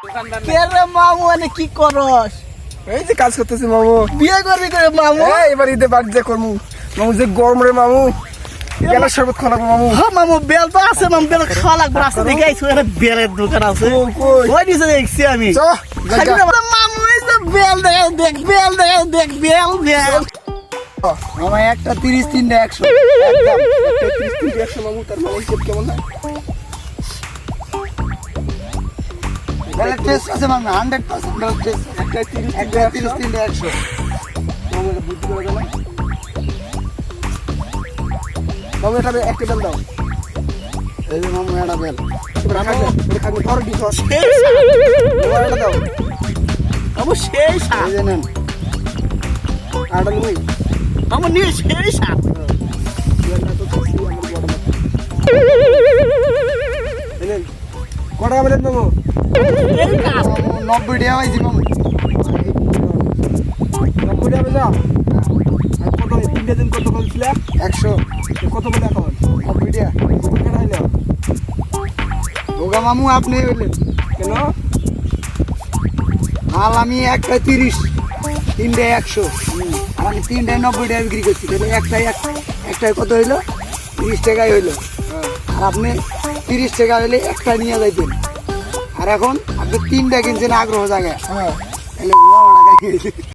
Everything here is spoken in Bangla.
কে রে মামু এনে কি করস? এই যে কাজ করতেছি মামু। বিয়ে করবি করে মামু? এবার ঈদে বাড়িতে করবো মামু। যে গরম রে মামু, বেলার শরবত খাওয়াবো মামু। হ্যাঁ মামু, বেল তো আছে মামু, বেল খাওয়া লাগবে। রাস্তা দেখে আইসো, এখানে বেলের দোকান আছে। ওই নিচে দেখছি আমি। খাবি না? মামু এই যে বেল দেখা দেখ, বেল দেখা দেখ, বেল বেল। মামা একটা 30 3টা 100 একশো মামু, তার মানে হিসেব কেমন না? বেলের টেস্ট আছে মামা 100% বেলের টেস্ট। একটা 30 একটা 30 3টা 100 মামু, এটা বুদ্ধি করে দেন। মামু এটা একটা বেল দাও। এই যে মামা এটা বেল এবার খাবে বড় ডিশ আছে। সেই এটা দাও। মামু সেই সাপ, এই যে নেন। আটা লুই। মামু নিয়ে সেই সাপ। কটা বেলেন মামু? এই কাজ। মামু 90 টাকা পাইছি মামু। 90 টাকা বেজা। আর কত তিনটে দিন কত বলছিলে? 100 কত বলে এখন? 90 টাকা। কত কেন হইলো? ওগা মামু আপনি বললেন কেন? মাল আমি একটা 30 3টা 100 আর আমি 3টায় 90 টাকা বিক্রি করছি। তাহলে একটায় কত হইলো? 30 টাকাই হইলো। আর আপনি 30 টাকা হইলে একটা নিয়ে যাইতেন। আর এখন আপনি 3টা কিনছেন আগ্রহ জায়গায়। হ্যাঁ। তাহলে